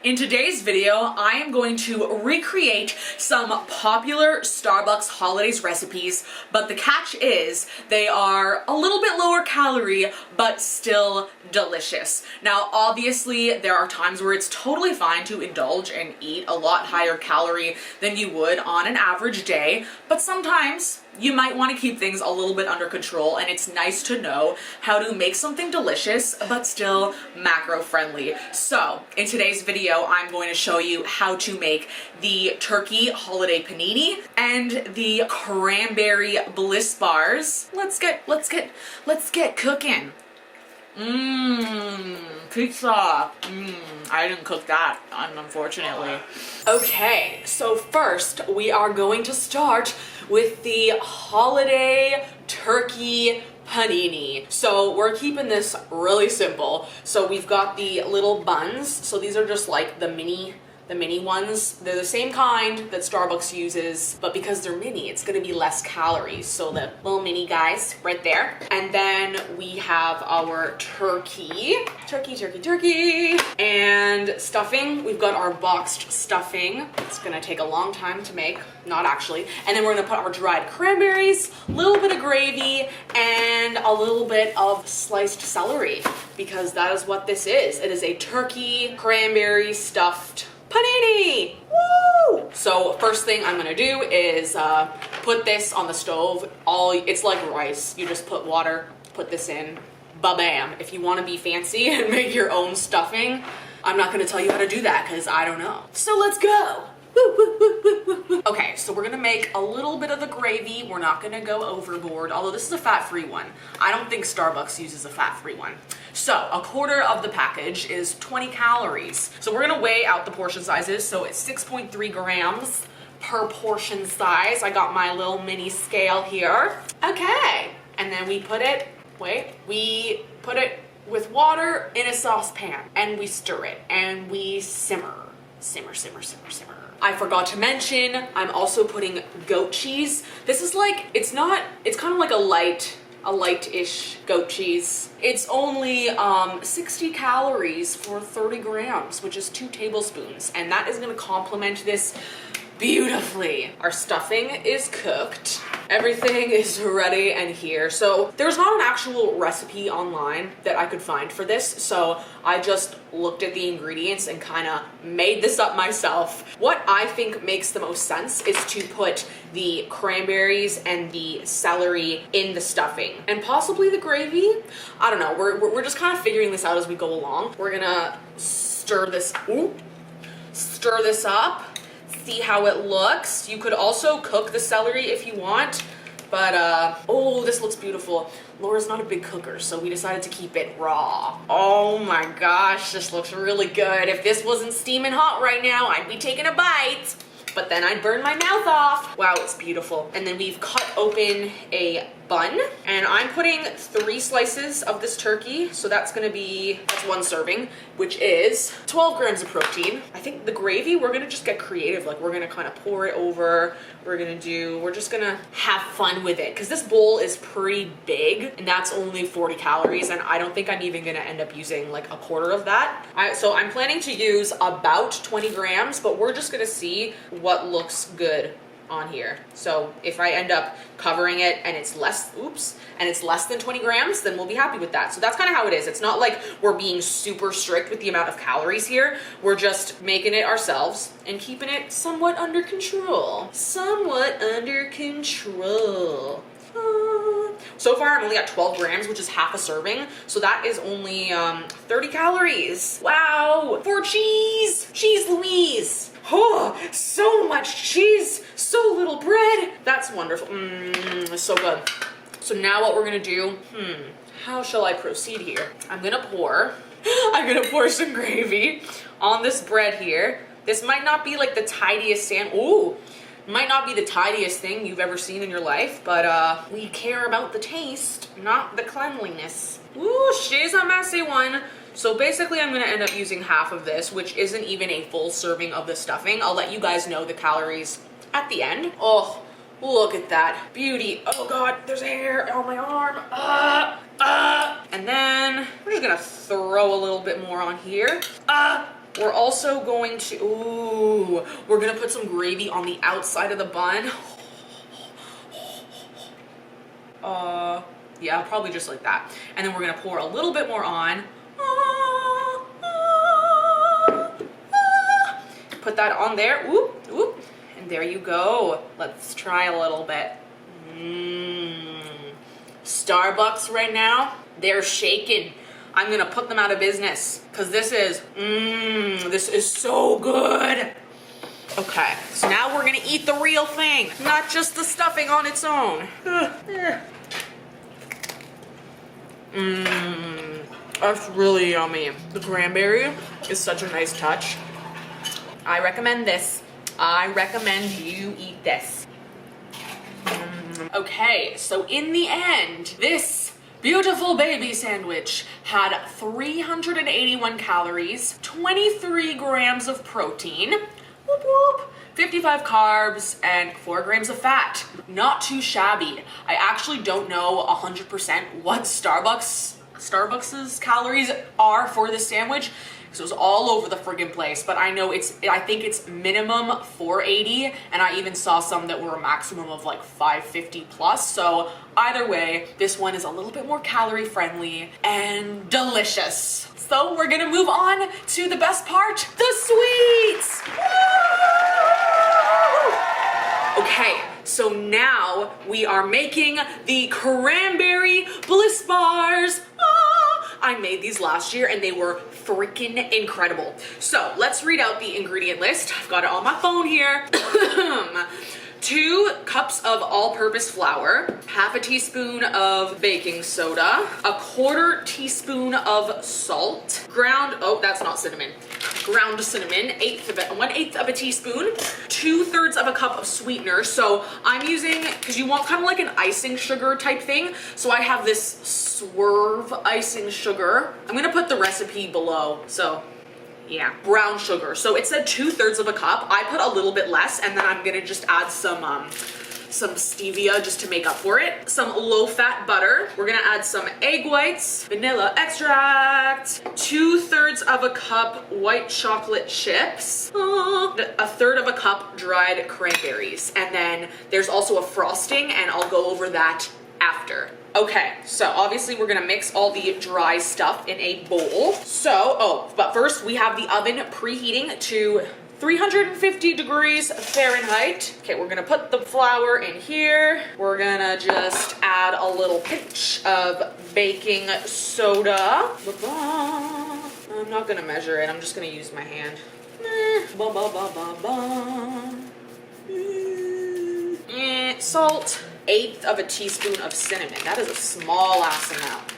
In today's video, I am going to recreate some popular Starbucks holidays recipes, but the catch is they are a little bit lower calorie, but still delicious. Now, obviously, there are times where it's totally fine to indulge and eat a lot higher calorie than you would on an average day, but sometimes you might want to keep things a little bit under control, and it's nice to know how to make something delicious but still macro friendly. So in today's video, I'm going to show you how to make the turkey holiday panini and the cranberry bliss bars. Let's get cooking. Pizza. I didn't cook that, unfortunately. Okay, so first we are going to start with the holiday turkey panini. So we're keeping this really simple. So we've got the little buns. So these are just like the mini ones. They're the same kind that Starbucks uses, but because they're mini, it's gonna be less calories. So the little mini guys right there. And then we have our turkey. And stuffing. We've got our boxed stuffing. It's gonna take a long time to make, not actually. And then we're gonna put our dried cranberries, a little bit of gravy, and a little bit of sliced celery, because that is what this is. It is a turkey cranberry stuffed panini! Woo! So first thing I'm gonna do is put this on the stove. It's like rice. You just put water, put this in, ba-bam. If you wanna be fancy and make your own stuffing, I'm not gonna tell you how to do that because I don't know. So let's go! Okay, so we're gonna make a little bit of the gravy. We're not gonna go overboard, although this is a fat-free one. I don't think Starbucks uses a fat-free one. So a quarter of the package is 20 calories. So we're gonna weigh out the portion sizes. So it's 6.3 grams per portion size. I got my little mini scale here. Okay, and then we put it with water in a saucepan and we stir it and we simmer. Simmer. I forgot to mention, I'm also putting goat cheese. This is like, it's kind of like a light-ish goat cheese. It's only 60 calories for 30 grams, which is 2 tablespoons. And that is gonna complement this beautifully. Our stuffing is cooked. Everything is ready and here. So there's not an actual recipe online that I could find for this. So I just looked at the ingredients and kind of made this up myself. What I think makes the most sense is to put the cranberries and the celery in the stuffing and possibly the gravy. I don't know. We're just kind of figuring this out as we go along. We're gonna stir this up. See how it looks. You could also cook the celery if you want, but oh, this looks beautiful. Laura's not a big cooker, so we decided to keep it raw. Oh my gosh, this looks really good. If this wasn't steaming hot right now, I'd be taking a bite, but then I'd burn my mouth off. Wow, it's beautiful. And then we've cut open a bun, and I'm putting 3 slices of this turkey, so that's 1 serving, which is 12 grams of protein. I think the gravy, we're gonna just get creative. Like, we're gonna kind of pour it over. We're just gonna have fun with it, because this bowl is pretty big, and that's only 40 calories, and I don't think I'm even gonna end up using like a quarter of that. So I'm planning to use about 20 grams, but we're just gonna see what looks good on here. So if I end up covering it and it's less than 20 grams, then we'll be happy with that. So that's kind of how it is. It's not like we're being super strict with the amount of calories here. We're just making it ourselves and keeping it somewhat under control. So far I'm only at 12 grams, which is half a serving. So that is only 30 calories. Wow, for cheese Louise. Oh, so much cheese, so little bread. That's wonderful. So good. So now what we're gonna do, how shall I proceed here? I'm gonna pour some gravy on this bread here. This might not be like the tidiest might not be the tidiest thing you've ever seen in your life, but we care about the taste, not the cleanliness. Ooh, she's a messy one. So basically I'm gonna end up using half of this, which isn't even a full serving of the stuffing. I'll let you guys know the calories at the end. Oh, look at that beauty. Oh God, there's hair on my arm. And then we're just gonna throw a little bit more on here. We're also going to, ooh, we're gonna put some gravy on the outside of the bun. Yeah, probably just like that. And then we're gonna pour a little bit more on. Put that on there, whoop, whoop. And there you go. Let's try a little bit. Starbucks right now, they're shaking. I'm gonna put them out of business because this is so good. Okay, so now we're gonna eat the real thing, not just the stuffing on its own. That's really yummy. The cranberry is such a nice touch. I recommend this. I recommend you eat this. Okay, so in the end, this beautiful baby sandwich had 381 calories, 23 grams of protein, whoop whoop, 55 carbs, and 4 grams of fat. Not too shabby. I actually don't know 100% what Starbucks's calories are for this sandwich, because it was all over the friggin' place, but I know I think it's minimum 480, and I even saw some that were a maximum of like 550 plus, so either way, this one is a little bit more calorie friendly and delicious. So we're gonna move on to the best part, the sweets! Woo! Okay, so now we are making the Cranberry Bliss Bars. I made these last year and they were freaking incredible. So let's read out the ingredient list. I've got it on my phone here. 2 cups of all-purpose flour, half a teaspoon of baking soda, a 1/4 teaspoon of salt, ground, oh, that's not cinnamon, ground cinnamon, 1/8 of a teaspoon, 2/3 of a cup of sweetener. So I'm using, because you want kind of like an icing sugar type thing, so I have this Swerve icing sugar. I'm gonna put the recipe below, so yeah, brown sugar. So it said 2/3 of a cup. I put a little bit less, and then I'm gonna just add some stevia just to make up for it. Some low-fat butter. We're gonna add some egg whites, vanilla extract, 2/3 of a cup white chocolate chips, 1/3 of a cup dried cranberries, and then there's also a frosting, and I'll go over that after. Okay, so obviously we're gonna mix all the dry stuff in a bowl. So, but first we have the oven preheating to 350 degrees Fahrenheit. Okay, we're gonna put the flour in here. We're gonna just add a little pinch of baking soda. I'm not gonna measure it, I'm just gonna use my hand. Salt. 1/8 of a teaspoon of cinnamon. That is a small ass amount.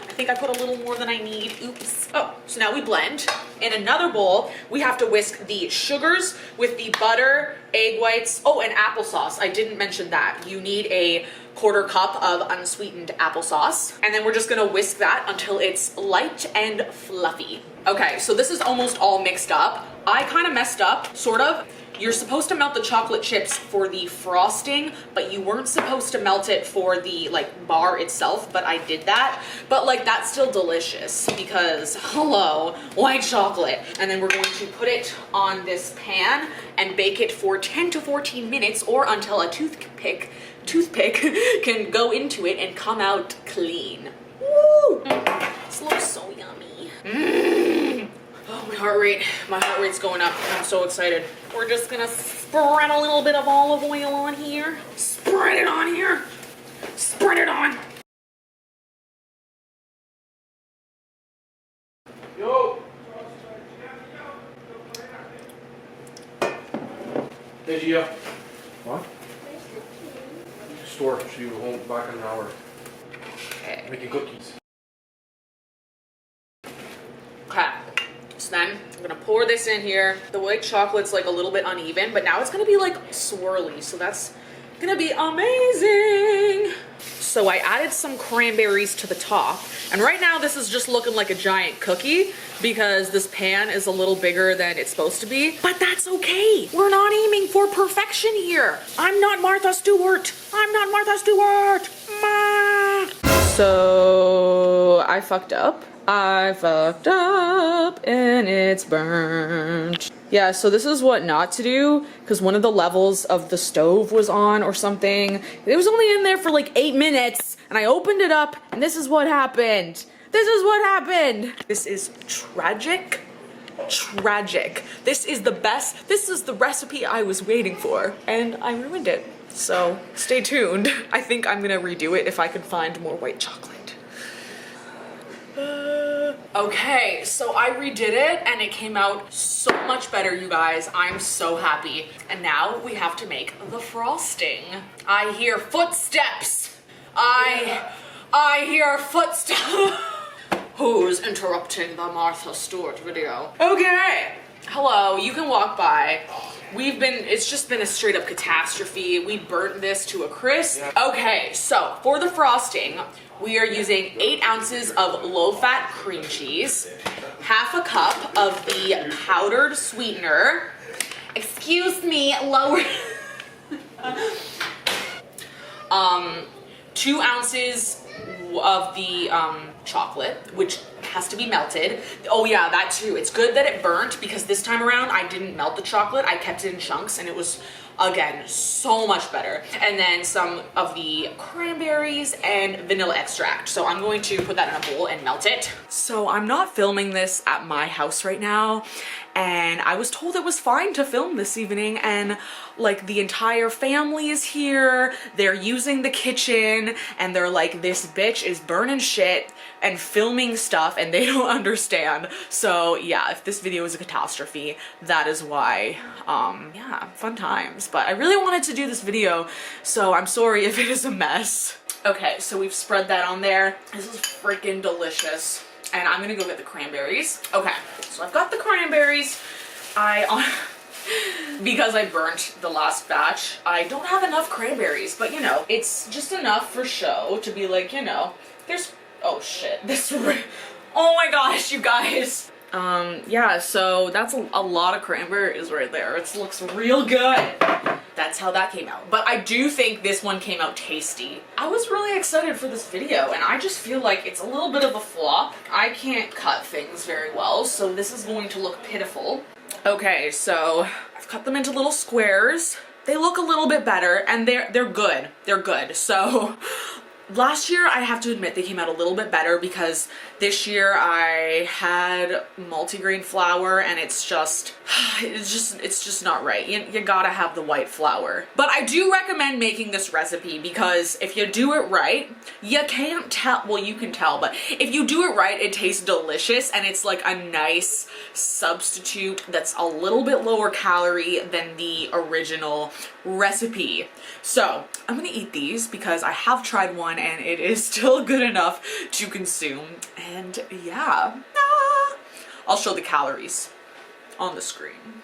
I think I put a little more than I need. Oops. Oh, so now we blend. In another bowl, we have to whisk the sugars with the butter, egg whites, oh, and applesauce. I didn't mention that. You need a 1/4 cup of unsweetened applesauce. And then we're just gonna whisk that until it's light and fluffy. Okay, so this is almost all mixed up. I kind of messed up, sort of. You're supposed to melt the chocolate chips for the frosting, but you weren't supposed to melt it for the like bar itself, but I did that. But like that's still delicious because hello, white chocolate. And then we're going to put it on this pan and bake it for 10 to 14 minutes or until a toothpick can go into it and come out clean. Woo! This looks so yummy. Oh, my heart rate's going up. I'm so excited. We're just gonna spread a little bit of olive oil on here. Spread it on here. Spread it on. Yo. Hey, Gia. What? Store. She will home back in an hour. Okay. Making cookies. Okay. So then I'm gonna pour this in here. The white chocolate's like a little bit uneven, but now it's gonna be like swirly, so that's gonna be amazing. So I added some cranberries to the top, and right now this is just looking like a giant cookie because this pan is a little bigger than it's supposed to be, but that's okay. We're not aiming for perfection here. I'm not Martha Stewart. I'm not Martha Stewart. Ma. So I fucked up. I fucked up and it's burnt. Yeah, so this is what not to do, because one of the levels of the stove was on or something. It was only in there for like 8 minutes, and I opened it up, and this is what happened. This is what happened. This is tragic. Tragic. This is the best, this is the recipe I was waiting for, and I ruined it. So stay tuned. I think I'm gonna redo it if I can find more white chocolate. Okay, so I redid it and it came out so much better, you guys. I'm so happy. And now we have to make the frosting. I hear footsteps. I hear footsteps. Who's interrupting the Martha Stewart video? Okay. Hello, you can walk by. It's just been a straight up catastrophe. We burnt this to a crisp. Okay, so for the frosting, we are using 8 ounces of low-fat cream cheese, half a cup of the powdered sweetener. Excuse me, lower. 2 ounces of the chocolate, which has to be melted. Oh yeah, that too. It's good that it burnt, because this time around I didn't melt the chocolate. I kept it in chunks and it was, again, so much better. And then some of the cranberries and vanilla extract. So I'm going to put that in a bowl and melt it. So I'm not filming this at my house right now, and I was told it was fine to film this evening, and like the entire family is here, they're using the kitchen, and they're like, this bitch is burning shit and filming stuff and they don't understand. So yeah, if this video is a catastrophe, that is why. Yeah, fun times. But I really wanted to do this video, so I'm sorry if it is a mess. Okay, so we've spread that on there. This is freaking delicious. And I'm gonna go get the cranberries. Okay, so I've got the cranberries. Because I burnt the last batch, I don't have enough cranberries, but you know, it's just enough for show to be like, you know, there's, oh shit, oh my gosh, you guys. Yeah, so that's a lot of cranberries right there. It looks real good. That's how that came out. But I do think this one came out tasty. I was really excited for this video, and I just feel like it's a little bit of a flop. I can't cut things very well, so this is going to look pitiful. Okay, so I've cut them into little squares. They look a little bit better, and they're good. They're good. So last year, I have to admit, they came out a little bit better, because this year I had multigrain flour, and it's just not right. You gotta have the white flour. But I do recommend making this recipe, because if you do it right, you can't tell, well, you can tell, but if you do it right, it tastes delicious, and it's like a nice substitute that's a little bit lower calorie than the original recipe. So I'm gonna eat these because I have tried one and it is still good enough to consume. And yeah, I'll show the calories on the screen.